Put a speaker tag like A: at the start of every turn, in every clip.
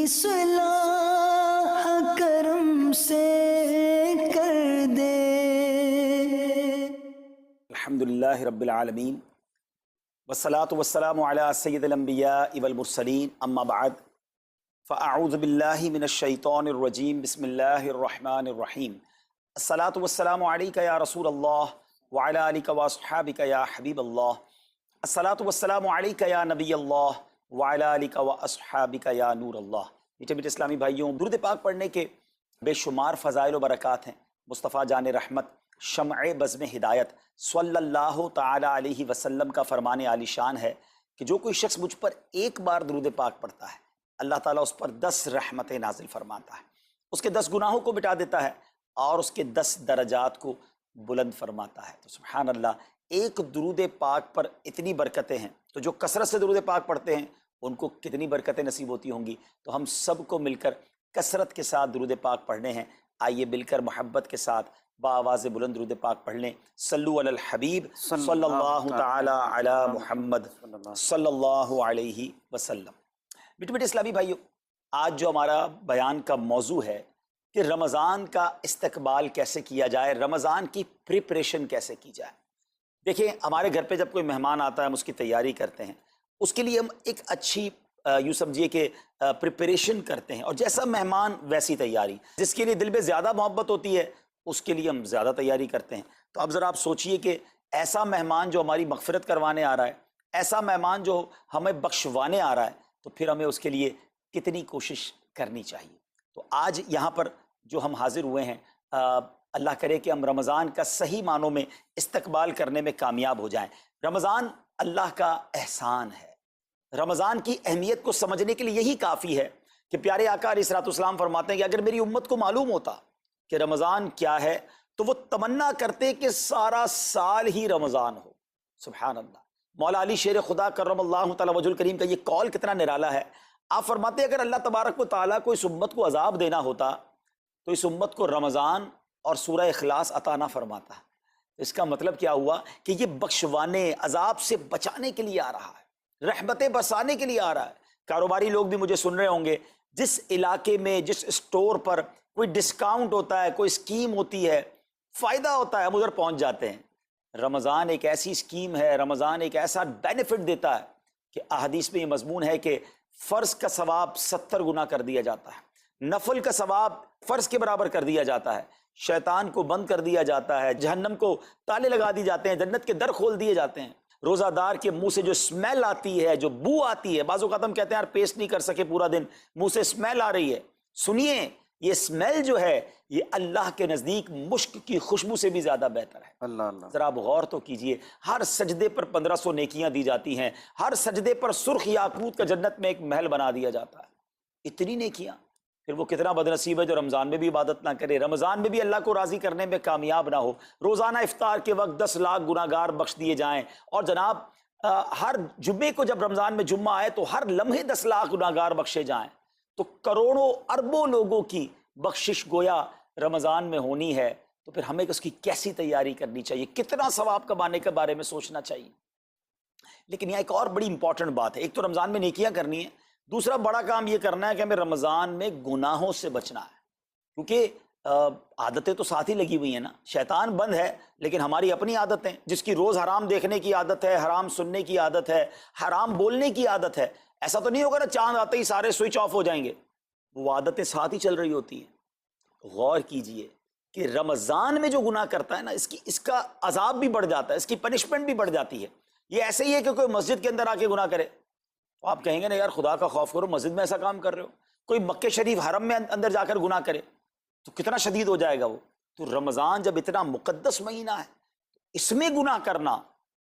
A: اصلاح کرم سے کر دے۔
B: الحمدللہ رب العالمین والصلاة والسلام علی سید الانبیاء والمرسلین، اما بعد فاعوذ باللہ من الشیطان الرجیم، بسم اللہ الرحمن الرحیم۔ الصلاة والسلام علیک یا رسول اللہ وعلی آلک واصحابک یا حبیب اللہ۔ الصلاة والسلام علیک یا نبی اللہ وعلی آلک واصحابک یا نور اللہ۔ میٹھے میٹھے اسلامی بھائیوں، درود پاک پڑھنے کے بے شمار فضائل و برکات ہیں۔ مصطفیٰ جان رحمت، شمع بزم ہدایت صلی اللہ تعالی علیہ وسلم کا فرمان عالی شان ہے کہ جو کوئی شخص مجھ پر ایک بار درود پاک پڑھتا ہے، اللہ تعالیٰ اس پر 10 رحمتیں نازل فرماتا ہے، اس کے 10 گناہوں کو مٹا دیتا ہے اور اس کے 10 درجات کو بلند فرماتا ہے۔ تو سبحان اللہ، ایک درود پاک پر اتنی برکتیں ہیں، تو جو کثرت سے درود پاک پڑھتے ہیں ان کو کتنی برکتیں نصیب ہوتی ہوں گی۔ تو ہم سب کو مل کر کثرت کے ساتھ درود پاک پڑھنے ہیں۔ آئیے مل کر محبت کے ساتھ بآواز بلند درود پاک پڑھ لیں۔ صلو علی الحبیب صلی اللہ تعالی علی محمد صلی اللہ علیہ وسلم۔ میٹھے میٹھے اسلامی بھائیو، آج جو ہمارا بیان کا موضوع ہے کہ رمضان کا استقبال کیسے کیا جائے، رمضان کی پریپریشن کیسے کی جائے۔ دیکھیں، ہمارے گھر پہ جب کوئی مہمان آتا ہے ہم اس کی تیاری کرتے ہیں، اس کے لیے ہم ایک اچھی یوں سمجھیے کہ پریپریشن کرتے ہیں، اور جیسا مہمان ویسی تیاری۔ جس کے لیے دل میں زیادہ محبت ہوتی ہے اس کے لیے ہم زیادہ تیاری کرتے ہیں۔ تو اب ذرا آپ سوچئے کہ ایسا مہمان جو ہماری مغفرت کروانے آ رہا ہے، ایسا مہمان جو ہمیں بخشوانے آ رہا ہے، تو پھر ہمیں اس کے لیے کتنی کوشش کرنی چاہیے۔ تو آج یہاں پر جو ہم حاضر ہوئے ہیں، اللہ کرے کہ ہم رمضان کا صحیح معنوں میں استقبال کرنے میں کامیاب ہو جائیں۔ رمضان اللہ کا احسان ہے۔ رمضان کی اہمیت کو سمجھنے کے لیے یہی کافی ہے کہ پیارے آقا علیہ الصلوۃ والسلام فرماتے ہیں کہ اگر میری امت کو معلوم ہوتا کہ رمضان کیا ہے تو وہ تمنا کرتے کہ سارا سال ہی رمضان ہو۔ سبحان اللہ، مولا علی شیر خدا کرم اللہ تعالی وجہ الکریم کا یہ قول کتنا نرالا ہے۔ آپ فرماتے ہیں اگر اللہ تبارک و تعالیٰ کو اس امت کو عذاب دینا ہوتا تو اس امت کو رمضان اور سورہ اخلاص عطا نہ فرماتا۔ اس کا مطلب کیا ہوا کہ یہ بخشوانے، عذاب سے بچانے کے لیے آ رہا ہے، رحمتیں برسانے کے لیے آ رہا ہے۔ کاروباری لوگ بھی مجھے سن رہے ہوں گے، جس علاقے میں جس اسٹور پر کوئی ڈسکاؤنٹ ہوتا ہے، کوئی اسکیم ہوتی ہے، فائدہ ہوتا ہے، ہم ادھر پہنچ جاتے ہیں۔ رمضان ایک ایسی اسکیم ہے، رمضان ایک ایسا بینیفٹ دیتا ہے کہ احادیث میں یہ مضمون ہے کہ فرض کا ثواب 70 گنا کر دیا جاتا ہے، نفل کا ثواب فرض کے برابر کر دیا جاتا ہے، شیطان کو بند کر دیا جاتا ہے، جہنم کو تالے لگا دی جاتے ہیں، جنت کے در کھول دیے جاتے ہیں۔ روزہ دار کے منہ سے جو اسمیل آتی ہے، جو بو آتی ہے، بعض اوقات ہم کہتے ہیں یار پیسٹ نہیں کر سکے پورا دن، منہ سے اسمیل آ رہی ہے۔ سنیے، یہ اسمیل جو ہے یہ اللہ کے نزدیک مشک کی خوشبو سے بھی زیادہ بہتر ہے۔
C: اللہ اللہ،
B: ذرا آپ غور تو کیجئے، ہر سجدے پر 1500 نیکیاں دی جاتی ہیں، ہر سجدے پر سرخ یاقوت کا جنت میں ایک محل بنا دیا جاتا ہے۔ اتنی نیکیاں، پھر وہ کتنا بدنصیب ہے جو رمضان میں بھی عبادت نہ کرے، رمضان میں بھی اللہ کو راضی کرنے میں کامیاب نہ ہو۔ روزانہ افطار کے وقت 10 لاکھ گناہگار بخش دیے جائیں، اور جناب ہر جمعے کو جب رمضان میں جمعہ آئے تو ہر لمحے 10 لاکھ گناہگار بخشے جائیں، تو کروڑوں اربوں لوگوں کی بخشش گویا رمضان میں ہونی ہے۔ تو پھر ہمیں اس کی کیسی تیاری کرنی چاہیے، کتنا ثواب کمانے کے بارے میں سوچنا چاہیے۔ لیکن یہاں ایک اور بڑی امپورٹنٹ بات ہے، ایک تو رمضان میں نیکیاں کرنی ہے، دوسرا بڑا کام یہ کرنا ہے کہ ہمیں رمضان میں گناہوں سے بچنا ہے، کیونکہ عادتیں تو ساتھ ہی لگی ہوئی ہیں نا۔ شیطان بند ہے لیکن ہماری اپنی عادتیں، جس کی روز حرام دیکھنے کی عادت ہے، حرام سننے کی عادت ہے، حرام بولنے کی عادت ہے، ایسا تو نہیں ہوگا نا چاند آتے ہی سارے سوئچ آف ہو جائیں گے، وہ عادتیں ساتھ ہی چل رہی ہوتی ہیں۔ غور کیجئے کہ رمضان میں جو گناہ کرتا ہے نا، اس کا عذاب بھی بڑھ جاتا ہے، اس کی پنشمنٹ بھی بڑھ جاتی ہے۔ یہ ایسے ہی ہے کہ کوئی مسجد کے اندر آ کے گناہ کرے تو آپ کہیں گے نا یار خدا کا خوف کرو، مسجد میں ایسا کام کر رہے ہو۔ کوئی مکہ شریف حرم میں اندر جا کر گناہ کرے تو کتنا شدید ہو جائے گا وہ۔ تو رمضان جب اتنا مقدس مہینہ ہے، اس میں گناہ کرنا،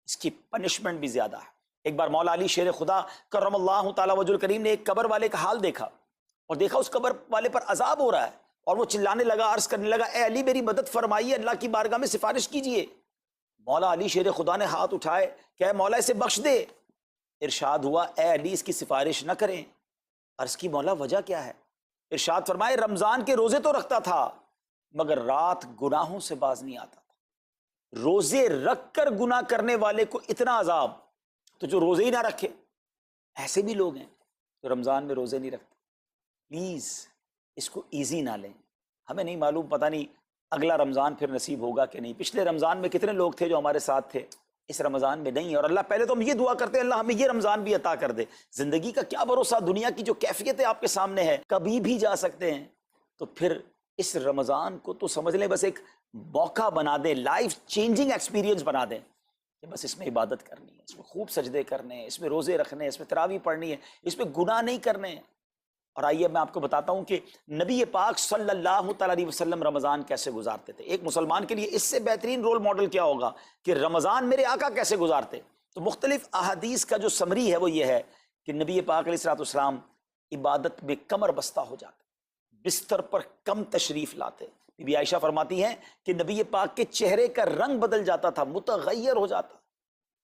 B: اس کی پنشمنٹ بھی زیادہ ہے۔ ایک بار مولا علی شیر خدا کرم اللہ تعالی وجہ الکریم نے ایک قبر والے کا حال دیکھا، اور دیکھا اس قبر والے پر عذاب ہو رہا ہے، اور وہ چلانے لگا، عرض کرنے لگا اے علی میری مدد فرمائیے، اللہ کی بارگاہ میں سفارش کیجئے۔ مولا علی شیر خدا نے ہاتھ اٹھائے کہ اے مولا اسے بخش دے۔ ارشاد ہوا اے علی اس کی سفارش نہ کریں۔ عرض کی مولا وجہ کیا ہے؟ ارشاد فرمائے رمضان کے روزے تو رکھتا تھا مگر رات گناہوں سے باز نہیں آتا تھا۔ روزے رکھ کر گناہ کرنے والے کو اتنا عذاب، تو جو روزے ہی نہ رکھے، ایسے بھی لوگ ہیں جو رمضان میں روزے نہیں رکھتے، پلیز اس کو ایزی نہ لیں. ہمیں نہیں معلوم، پتہ نہیں اگلا رمضان پھر نصیب ہوگا کہ نہیں. پچھلے رمضان میں کتنے لوگ تھے جو ہمارے ساتھ تھے، اس رمضان میں نہیں. اور اللہ پہلے تو ہم یہ دعا کرتے ہیں اللہ ہمیں یہ رمضان بھی عطا کر دے. زندگی کا کیا بھروسہ، دنیا کی جو کیفیت ہے آپ کے سامنے ہے، کبھی بھی جا سکتے ہیں. تو پھر اس رمضان کو تو سمجھ لیں بس ایک موقع بنا دیں، لائف چینجنگ ایکسپیرینس بنا دیں کہ بس اس میں عبادت کرنی ہے، اس میں خوب سجدے کرنے ہیں، اس میں روزے رکھنے ہیں، اس میں تراویح پڑھنی ہے، اس میں گناہ نہیں کرنے ہیں. اور آئیے میں آپ کو بتاتا ہوں کہ نبی پاک صلی اللہ تعالیٰ علیہ وسلم رمضان کیسے گزارتے تھے. ایک مسلمان کے لیے اس سے بہترین رول ماڈل کیا ہوگا کہ رمضان میرے آقا کیسے گزارتے. تو مختلف احادیث کا جو سمری ہے وہ یہ ہے کہ نبی پاک علیہ السلام عبادت میں کمر بستہ ہو جاتے، بستر پر کم تشریف لاتے. بی بی عائشہ فرماتی ہیں کہ نبی پاک کے چہرے کا رنگ بدل جاتا تھا، متغیر ہو جاتا.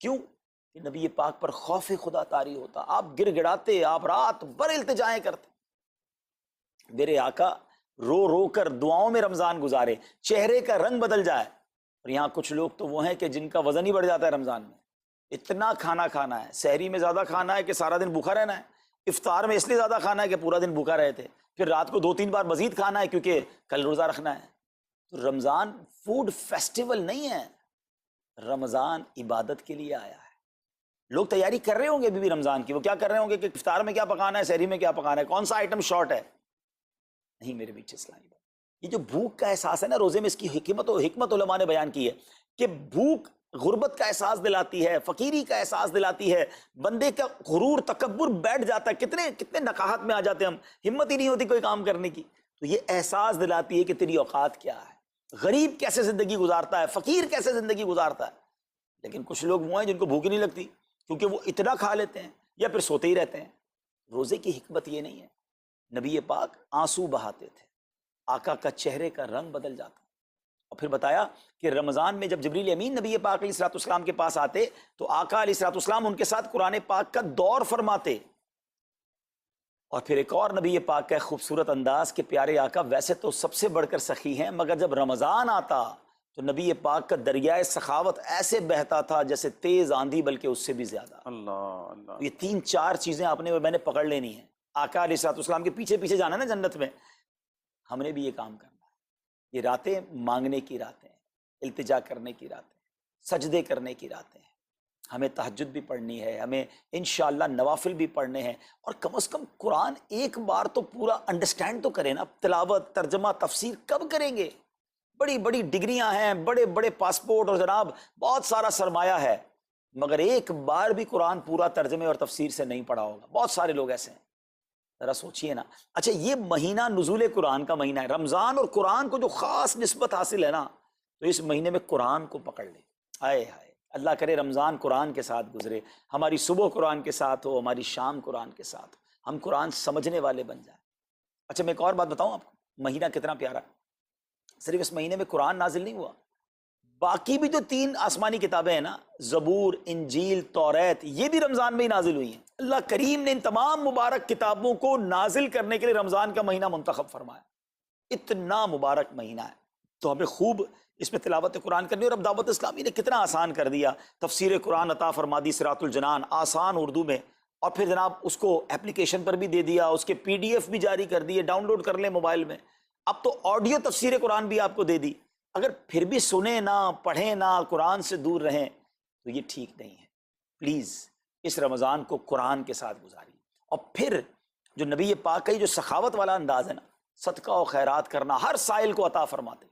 B: کیوں؟ کہ نبی پاک پر خوف خدا طاری ہوتا. آپ گر گڑاتے، آپ رات بھر التجائیں کرتے. میرے آقا رو رو کر دعاؤں میں رمضان گزارے، چہرے کا رنگ بدل جائے. اور یہاں کچھ لوگ تو وہ ہیں کہ جن کا وزن ہی بڑھ جاتا ہے رمضان میں. اتنا کھانا کھانا ہے، سحری میں زیادہ کھانا ہے کہ سارا دن بھوکا رہنا ہے، افطار میں اس لیے زیادہ کھانا ہے کہ پورا دن بھوکا رہے تھے، پھر رات کو 2-3 بار مزید کھانا ہے کیونکہ کل روزہ رکھنا ہے. تو رمضان فوڈ فیسٹیول نہیں ہے، رمضان عبادت کے لیے آیا ہے. لوگ تیاری کر رہے ہوں گے بھی رمضان کی، وہ کیا کر رہے ہوں گے کہ افطار میں کیا پکانا ہے، سحری میں کیا پکانا ہے، کون سا آئٹم شارٹ ہے. نہیں میرے بیچ اسلامی بات، یہ جو بھوک کا احساس ہے نا روزے میں، اس کی حکمت علماء نے بیان کی ہے کہ بھوک غربت کا احساس دلاتی ہے، فقیری کا احساس دلاتی ہے، بندے کا غرور تکبر بیٹھ جاتا ہے. کتنے نقاہت میں آ جاتے ہیں ہم، ہمت ہی نہیں ہوتی کوئی کام کرنے کی. تو یہ احساس دلاتی ہے کہ تیری اوقات کیا ہے، غریب کیسے زندگی گزارتا ہے، فقیر کیسے زندگی گزارتا ہے. لیکن کچھ لوگ وہ ہیں جن کو بھوک ہی نہیں لگتی کیونکہ وہ اتنا کھا لیتے ہیں یا پھر سوتے ہی رہتے ہیں. روزے کی حکمت یہ نہیں ہے. نبی پاک آنسو بہاتے تھے، آقا کا چہرے کا رنگ بدل جاتا. اور پھر بتایا کہ رمضان میں جب جبریل امین نبی پاک علیہ السلام کے پاس آتے تو آقا علیہ السلام ان کے ساتھ قرآن پاک کا دور فرماتے. اور پھر ایک اور نبی پاک کا خوبصورت انداز کہ پیارے آقا ویسے تو سب سے بڑھ کر سخی ہیں، مگر جب رمضان آتا تو نبی پاک کا دریائے سخاوت ایسے بہتا تھا جیسے تیز آندھی، بلکہ اس سے بھی زیادہ.
C: اللہ
B: یہ 3-4 چیزیں آپ نے میں نے پکڑ لینی ہیں. آقا علیہ السلام کے پیچھے پیچھے جانا ہے نا جنت میں، ہم نے بھی یہ کام کرنا ہے. یہ راتیں مانگنے کی راتیں ہیں، التجا کرنے کی راتیں ہیں، سجدے کرنے کی راتیں ہیں. ہمیں تہجد بھی پڑھنی ہے، ہمیں انشاءاللہ نوافل بھی پڑھنے ہیں. اور کم از کم قرآن ایک بار تو پورا انڈرسٹینڈ تو کریں نا. تلاوت، ترجمہ، تفسیر کب کریں گے؟ بڑی بڑی ڈگریاں ہیں، بڑے بڑے پاسپورٹ اور جناب بہت سارا سرمایہ ہے، مگر ایک بار بھی قرآن پورا ترجمے اور تفسیر سے نہیں پڑھا ہوگا. بہت سارے لوگ ایسے ہیں. ذرا سوچئے نا. اچھا یہ مہینہ نزول قرآن کا مہینہ ہے، رمضان اور قرآن کو جو خاص نسبت حاصل ہے نا، تو اس مہینے میں قرآن کو پکڑ لیں. ہائے ہائے، اللہ کرے رمضان قرآن کے ساتھ گزرے، ہماری صبح قرآن کے ساتھ ہو، ہماری شام قرآن کے ساتھ ہو، ہم قرآن سمجھنے والے بن جائیں. اچھا میں ایک اور بات بتاؤں آپ کو، مہینہ کتنا پیارا ہے. صرف اس مہینے میں قرآن نازل نہیں ہوا، باقی بھی جو 3 آسمانی کتابیں ہیں نا، زبور، انجیل، توریت، یہ بھی رمضان میں ہی نازل ہوئی ہیں. اللہ کریم نے ان تمام مبارک کتابوں کو نازل کرنے کے لیے رمضان کا مہینہ منتخب فرمایا. اتنا مبارک مہینہ ہے تو ہمیں خوب اس میں تلاوت قرآن کرنی. اور اب دعوت اسلامی نے کتنا آسان کر دیا، تفسیر قرآن عطا فرما دی، صراط الجنان آسان اردو میں، اور پھر جناب اس کو اپلیکیشن پر بھی دے دیا، اس کے PDF بھی جاری کر دیے، ڈاؤن لوڈ کر لیں موبائل میں. اب تو آڈیو تفسیر قرآن بھی آپ کو دے دی. اگر پھر بھی سنیں نہ، پڑھیں نہ، قرآن سے دور رہیں تو یہ ٹھیک نہیں ہے. پلیز اس رمضان کو قرآن کے ساتھ گزاریے. اور پھر جو نبی پاک کا یہ جو سخاوت والا انداز ہے نا، صدقہ و خیرات کرنا، ہر سائل کو عطا فرماتے،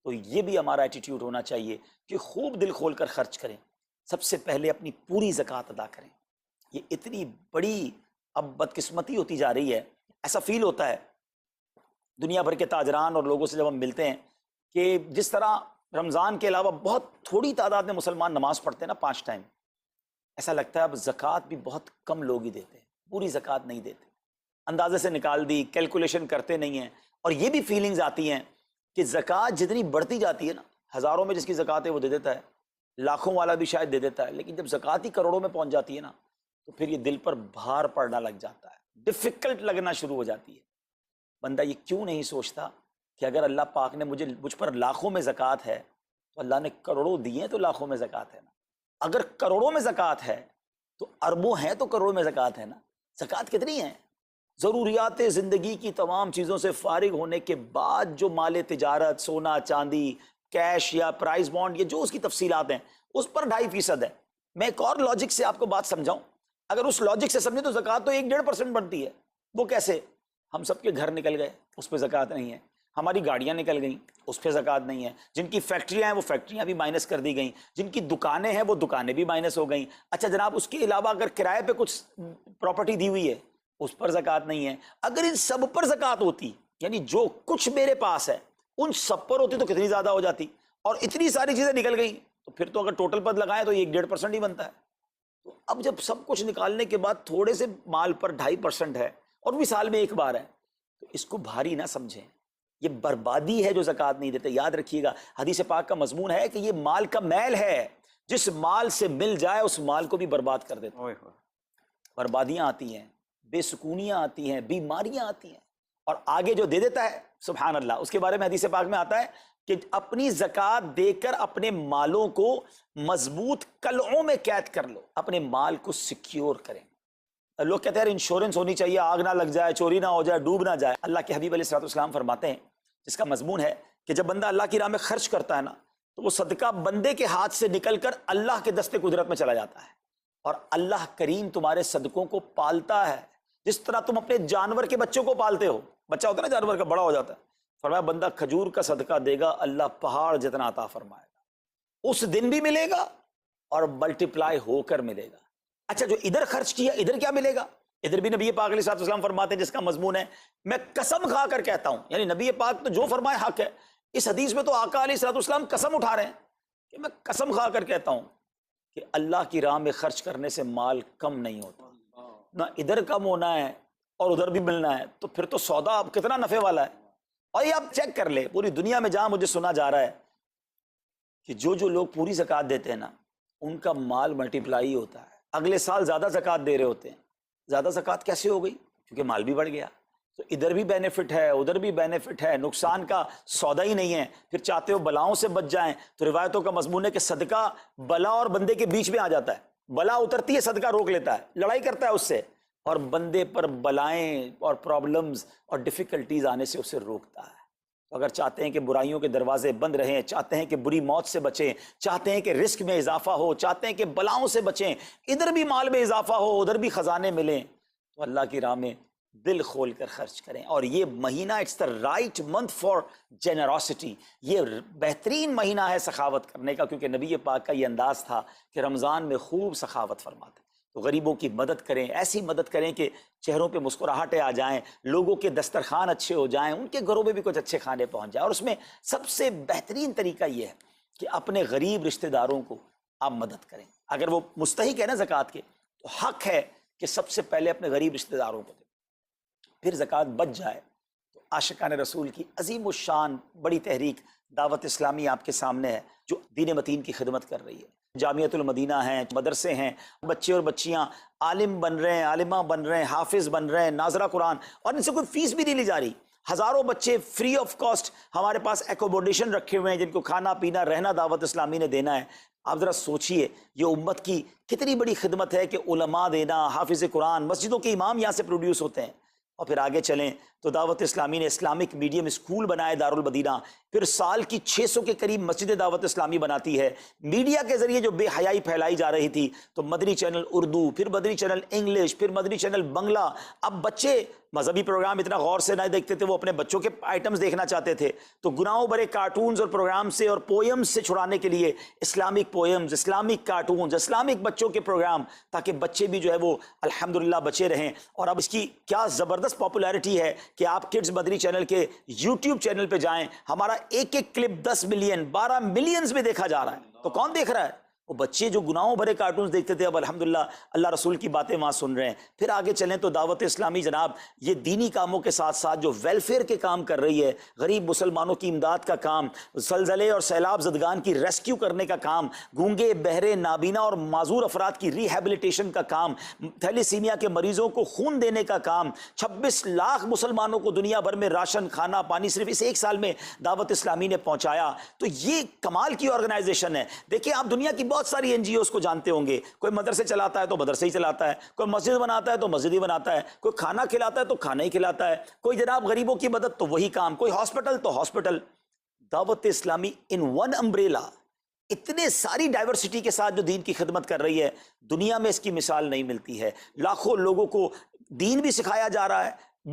B: تو یہ بھی ہمارا ایٹیٹیوڈ ہونا چاہیے کہ خوب دل کھول کر خرچ کریں. سب سے پہلے اپنی پوری زکوٰۃ ادا کریں. یہ اتنی بڑی اب بدقسمتی ہوتی جا رہی ہے. ایسا فیل ہوتا ہے دنیا بھر کے تاجران اور لوگوں سے جب ہم ملتے ہیں کہ جس طرح رمضان کے علاوہ بہت تھوڑی تعداد میں مسلمان نماز پڑھتے ہیں نا 5 ٹائم، ایسا لگتا ہے اب زکوٰۃ بھی بہت کم لوگ ہی دیتے ہیں، پوری زکوٰۃ نہیں دیتے، اندازے سے نکال دی، کیلکولیشن کرتے نہیں ہیں. اور یہ بھی فیلنگز آتی ہیں کہ زکوٰۃ جتنی بڑھتی جاتی ہے نا، ہزاروں میں جس کی زکوٰۃ ہے وہ دے دیتا ہے، لاکھوں والا بھی شاید دے دیتا ہے، لیکن جب زکوٰۃ ہی کروڑوں میں پہنچ جاتی ہے نا، تو پھر یہ دل پر بھار پڑنا لگ جاتا ہے، ڈیفیکلٹ لگنا شروع ہو جاتی ہے. بندہ یہ کیوں نہیں سوچتا کہ اگر اللہ پاک نے مجھ پر لاکھوں میں زکوٰۃ ہے تو اللہ نے کروڑوں دیے تو لاکھوں میں زکوٰۃ ہے نا. اگر کروڑوں میں زکوٰۃ ہے تو اربوں ہیں تو کروڑوں میں زکوٰۃ ہے نا. زکوٰۃ کتنی ہے؟ ضروریات زندگی کی تمام چیزوں سے فارغ ہونے کے بعد جو مال تجارت، سونا چاندی، کیش یا پرائز بانڈ، یہ جو اس کی تفصیلات ہیں، اس پر 2.5% ہے۔ میں ایک اور لاجک سے آپ کو بات سمجھاؤں، اگر اس لاجک سے سمجھیں تو زکوٰۃ تو 1-1.5% بنتی ہے۔ وہ کیسے؟ ہم سب کے گھر نکل گئے، اس پہ زکوٰۃ نہیں ہے۔ ہماری گاڑیاں نکل گئیں، اس پہ زکوٰۃ نہیں ہے۔ جن کی فیکٹریاں ہیں وہ فیکٹریاں بھی مائنس کر دی گئیں، جن کی دکانیں ہیں وہ دکانیں بھی مائنس ہو گئیں۔ اچھا جناب، اس کے علاوہ اگر کرائے پہ کچھ پراپرٹی دی ہوئی ہے اس پر زکوٰۃ نہیں ہے۔ اگر ان سب پر زکوٰۃ ہوتی، یعنی جو کچھ میرے پاس ہے ان سب پر ہوتی تو کتنی زیادہ ہو جاتی، اور اتنی ساری چیزیں نکل گئیں تو پھر تو اگر ٹوٹل پر لگائیں تو 1-1.5% ہی بنتا ہے۔ تو اب جب سب کچھ نکالنے کے بعد تھوڑے سے مال پر 2.5% ہے اور بھی سال میں ایک بار ہے، تو اس کو بھاری نہ سمجھیں، یہ بربادی ہے جو زکوٰۃ نہیں دیتے۔ یاد رکھیے گا، حدیث پاک کا مضمون ہے کہ یہ مال کا میل ہے، جس مال سے مل جائے اس مال کو بھی برباد کر دیتا ہے۔ بربادیاں آتی ہیں، بے سکونیاں آتی ہیں، بیماریاں آتی ہیں، اور آگے جو دے دیتا ہے سبحان اللہ، اس کے بارے میں حدیث پاک میں آتا ہے کہ اپنی زکوٰۃ دے کر اپنے مالوں کو مضبوط قلعوں میں قید کر لو، اپنے مال کو سیکیور کریں۔ لوگ کہتے ہیں انشورنس ہونی چاہیے، آگ نہ لگ جائے، چوری نہ ہو جائے، ڈوب نہ جائے۔ اللہ کے حبیب علیہ الصلوۃ والسلام فرماتے ہیں، جس کا مضمون ہے کہ جب بندہ اللہ کی راہ میں خرچ کرتا ہے نا، تو وہ صدقہ بندے کے ہاتھ سے نکل کر اللہ کے دستے قدرت میں چلا جاتا ہے، اور اللہ کریم تمہارے صدقوں کو پالتا ہے، جس طرح تم اپنے جانور کے بچوں کو پالتے ہو۔ بچہ ہوتا ہے نا جانور کا، بڑا ہو جاتا ہے، فرمایا بندہ کھجور کا صدقہ دے گا، اللہ پہاڑ جتنا عطا فرمائے گا، اس دن بھی ملے گا اور ملٹیپلائی ہو کر ملے گا۔ اچھا، جو ادھر خرچ کیا ادھر کیا ملے گا؟ ادھر بھی نبی پاک علیہ الصلوۃ والسلام فرماتے ہیں، جس کا مضمون ہے میں قسم کھا کر کہتا ہوں، یعنی نبی پاک تو جو فرمائے حق ہے۔ اس حدیث میں تو آقا علیہ الصلوۃ والسلام قسم اٹھا رہے ہیں کہ میں قسم کھا کر کہتا ہوں کہ اللہ کی راہ میں خرچ کرنے سے مال کم نہیں ہوتا، نہ ادھر کم ہونا ہے اور ادھر بھی ملنا ہے، تو پھر تو سودا اب کتنا نفع والا ہے۔ اور یہ آپ چیک کر لیں، پوری دنیا میں جہاں مجھے سنا جا رہا ہے کہ جو لوگ پوری زکوٰۃ دیتے ہیں نا، ان کا مال ملٹیپلائی ہوتا ہے، اگلے سال زیادہ زکوٰۃ دے رہے ہوتے ہیں۔ زیادہ زکوٰۃ کیسے ہو گئی؟ کیونکہ مال بھی بڑھ گیا، تو ادھر بھی بینیفٹ ہے، ادھر بھی بینیفٹ ہے، نقصان کا سودا ہی نہیں ہے۔ پھر چاہتے ہو بلاؤں سے بچ جائیں، تو روایتوں کا مضمون ہے کہ صدقہ بلا اور بندے کے بیچ میں آ جاتا ہے، بلا اترتی ہے، صدقہ روک لیتا ہے، لڑائی کرتا ہے اس سے، اور بندے پر بلائیں اور پرابلمز اور ڈیفیکلٹیز آنے سے اسے روکتا ہے۔ تو اگر چاہتے ہیں کہ برائیوں کے دروازے بند رہیں، چاہتے ہیں کہ بری موت سے بچیں، چاہتے ہیں کہ رزق میں اضافہ ہو، چاہتے ہیں کہ بلاؤں سے بچیں، ادھر بھی مال میں اضافہ ہو، ادھر بھی خزانے ملیں، تو اللہ کی راہ میں دل کھول کر خرچ کریں۔ اور یہ مہینہ it's the right month for generosity, یہ بہترین مہینہ ہے سخاوت کرنے کا، کیونکہ نبی پاک کا یہ انداز تھا کہ رمضان میں خوب سخاوت فرماتے۔ تو غریبوں کی مدد کریں، ایسی مدد کریں کہ چہروں پہ مسکراہٹیں آ جائیں، لوگوں کے دسترخوان اچھے ہو جائیں، ان کے گھروں میں بھی کچھ اچھے کھانے پہنچ جائیں۔ اور اس میں سب سے بہترین طریقہ یہ ہے کہ اپنے غریب رشتہ داروں کو آپ مدد کریں۔ اگر وہ مستحق ہے نا زکوٰۃ کے، تو حق ہے کہ سب سے پہلے اپنے غریب رشتہ داروں کو دیں، پھر زکوٰۃ بچ جائے تو عاشقان رسول کی عظیم الشان بڑی تحریک دعوت اسلامی آپ کے سامنے ہے، جو دین متین کی خدمت کر رہی ہے۔ جامعۃ المدینہ ہیں، مدرسے ہیں، بچے اور بچیاں عالم بن رہے ہیں، عالمہ بن رہے ہیں، حافظ بن رہے ہیں، ناظرہ قرآن، اور ان سے کوئی فیس بھی نہیں لی جا رہی۔ ہزاروں بچے فری آف کاسٹ ہمارے پاس ایکوموڈیشن رکھے ہوئے ہیں، جن کو کھانا پینا رہنا دعوت اسلامی نے دینا ہے۔ آپ ذرا سوچئے، یہ امت کی کتنی بڑی خدمت ہے کہ علماء دینا، حافظ قرآن، مسجدوں کے امام یہاں سے پروڈیوس ہوتے ہیں۔ اور پھر آگے چلیں تو دعوت اسلامی نے اسلامک میڈیم اسکول بنائے دارالمدینہ، پھر سال کی 600 کے قریب مسجد دعوت اسلامی بناتی ہے۔ میڈیا کے ذریعے جو بے حیائی پھیلائی جا رہی تھی، تو مدنی چینل اردو، پھر مدنی چینل انگلش، پھر مدنی چینل بنگلہ۔ اب بچے مذہبی پروگرام اتنا غور سے نہ دیکھتے تھے، وہ اپنے بچوں کے آئٹمز دیکھنا چاہتے تھے، تو گناہوں بھرے کارٹونز اور پروگرام سے اور پوئمز سے چھڑانے کے لیے Islamic poems, Islamic cartoons, Islamic بچوں کے پروگرام، تاکہ بچے بھی جو ہے وہ الحمدللہ بچے رہیں۔ اور اب اس کی کیا زبردست پاپولیرٹی ہے کہ آپ کڈز مدنی چینل کے یوٹیوب چینل پہ جائیں، ہمارا ایک ایک کلپ 10 ملین 12 ملینز میں دیکھا جا رہا ہے۔ تو کون دیکھ رہا ہے؟ وہ بچے جو گناہوں بھرے کارٹونز دیکھتے تھے، اب الحمدللہ اللہ رسول کی باتیں وہاں سن رہے ہیں۔ پھر آگے چلیں تو دعوت اسلامی جناب یہ دینی کاموں کے ساتھ ساتھ جو ویلفیئر کے کام کر رہی ہے، غریب مسلمانوں کی امداد کا کام، زلزلے اور سیلاب زدگان کی ریسکیو کرنے کا کام، گونگے بہرے نابینا اور معذور افراد کی ریہیبلیٹیشن کا کام، تھیلیسیمیا کے مریضوں کو خون دینے کا کام، 26 لاکھ مسلمانوں کو دنیا بھر میں راشن، کھانا پانی صرف اس ایک سال میں دعوت اسلامی نے پہنچایا۔ تو یہ کمال کی آرگنائزیشن ہے۔ دیکھیں آپ دنیا کی بہت ساری NGOs کو جانتے ہوں گے، کوئی مدرسے چلاتا ہے تو مدرسے ہی چلاتا ہے، کوئی مسجد بناتا ہے تو مسجد ہی بناتا ہے، کوئی کھانا کھلاتا ہے تو کھانا ہی کھلاتا ہے، کوئی جناب غریبوں کی مدد تو وہی کام، کوئی ہاسپٹل تو ہاسپٹل۔ دعوت اسلامی ان ون امبریلا اتنے ساری ڈائیورسٹی کے ساتھ جو دین کی خدمت کر رہی ہے، دنیا میں اس کی مثال نہیں ملتی ہے۔ لاکھوں لوگوں کو دین بھی سکھایا جا رہا ہے،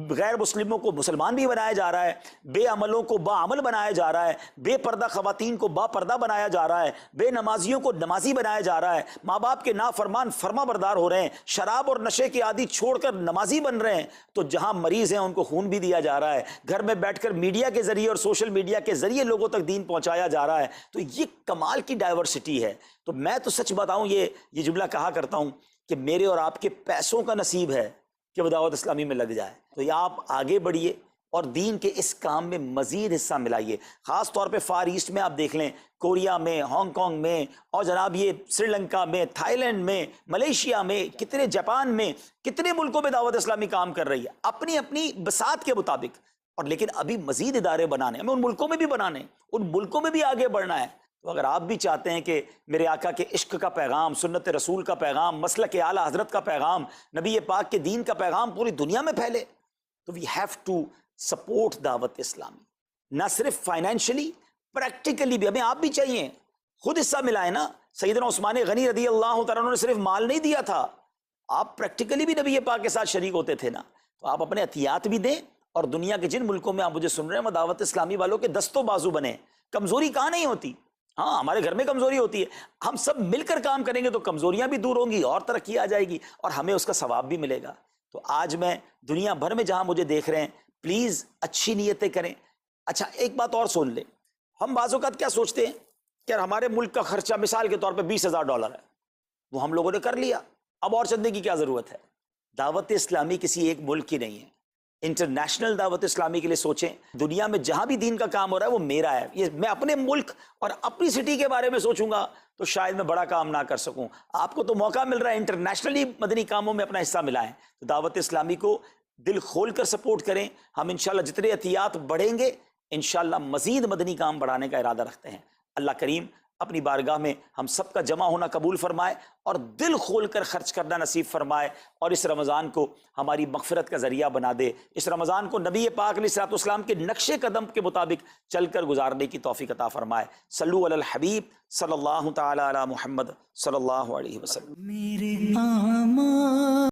B: غیر مسلموں کو مسلمان بھی بنایا جا رہا ہے، بے عملوں کو با عمل بنایا جا رہا ہے، بے پردہ خواتین کو با پردہ بنایا جا رہا ہے، بے نمازیوں کو نمازی بنایا جا رہا ہے، ماں باپ کے نافرمان فرما بردار ہو رہے ہیں، شراب اور نشے کی عادی چھوڑ کر نمازی بن رہے ہیں، تو جہاں مریض ہیں ان کو خون بھی دیا جا رہا ہے، گھر میں بیٹھ کر میڈیا کے ذریعے اور سوشل میڈیا کے ذریعے لوگوں تک دین پہنچایا جا رہا ہے۔ تو یہ کمال کی ڈائیورسٹی ہے۔ تو میں تو سچ بتاؤں، یہ جملہ کہا کرتا ہوں کہ میرے اور آپ کے پیسوں کا نصیب ہے کہ وہ دعوت اسلامی میں لگ جائے۔ تو یہ آپ آگے بڑھیے اور دین کے اس کام میں مزید حصہ ملائیے۔ خاص طور پہ فار ایسٹ میں آپ دیکھ لیں، کوریا میں، ہانگ کانگ میں، اور جناب یہ سری لنکا میں، تھائی لینڈ میں، ملیشیا میں، کتنے جاپان میں، کتنے ملکوں میں دعوت اسلامی کام کر رہی ہے اپنی اپنی بساط کے مطابق۔ اور لیکن ابھی مزید ادارے بنانے ہیں، ہمیں ان ملکوں میں بھی بنانے ہیں، ان ملکوں میں بھی آگے بڑھنا ہے۔ تو اگر آپ بھی چاہتے ہیں کہ میرے آقا کے عشق کا پیغام، سنت رسول کا پیغام، مسلک اعلیٰ حضرت کا پیغام، نبی پاک کے دین کا پیغام پوری دنیا میں پھیلے، تو وی ہیو ٹو سپورٹ دعوت اسلامی، نہ صرف فائنینشلی، پریکٹیکلی بھی۔ ہمیں آپ بھی چاہیے، خود حصہ ملائیں نا۔ سیدنا عثمان غنی رضی اللہ تعالیٰ عنہ نے صرف مال نہیں دیا تھا، آپ پریکٹیکلی بھی نبی پاک کے ساتھ شریک ہوتے تھے نا۔ تو آپ اپنے عطیات بھی دیں، اور دنیا کے جن ملکوں میں آپ مجھے سن رہے ہیں وہ دعوت اسلامی والوں کے دست و بازو بنے۔ کمزوری کہاں نہیں ہوتی، ہاں ہمارے گھر میں کمزوری ہوتی ہے، ہم سب مل کر کام کریں گے تو کمزوریاں بھی دور ہوں گی اور ترقی آ جائے گی اور ہمیں اس کا ثواب بھی ملے گا۔ تو آج میں دنیا بھر میں جہاں مجھے دیکھ رہے ہیں، پلیز اچھی نیتیں کریں۔ اچھا ایک بات اور سن لیں، ہم بعض اوقات کیا سوچتے ہیں کہ ہمارے ملک کا خرچہ مثال کے طور پہ $20,000 ہے، وہ ہم لوگوں نے کر لیا، اب اور چندے کی کیا ضرورت ہے؟ دعوت اسلامی کسی ایک ملک کی نہیں ہے، انٹرنیشنل دعوت اسلامی کے لیے سوچیں۔ دنیا میں جہاں بھی دین کا کام ہو رہا ہے وہ میرا ہے، یہ میں اپنے ملک اور اپنی سٹی کے بارے میں سوچوں گا تو شاید میں بڑا کام نہ کر سکوں۔ آپ کو تو موقع مل رہا ہے انٹرنیشنلی مدنی کاموں میں اپنا حصہ ملائیں، تو دعوت اسلامی کو دل کھول کر سپورٹ کریں۔ ہم انشاءاللہ جتنے عطیات بڑھیں گے انشاءاللہ مزید مدنی کام بڑھانے کا ارادہ رکھتے ہیں۔ اللہ کریم اپنی بارگاہ میں ہم سب کا جمع ہونا قبول فرمائے اور دل کھول کر خرچ کرنا نصیب فرمائے، اور اس رمضان کو ہماری مغفرت کا ذریعہ بنا دے۔ اس رمضان کو نبی پاک علیہ الصلوۃ والسلام کے نقش قدم کے مطابق چل کر گزارنے کی توفیق عطا فرمائے۔ صلو علی الحبیب صلی اللہ تعالی علی محمد صلی اللہ علیہ وسلم۔
A: میرے آمال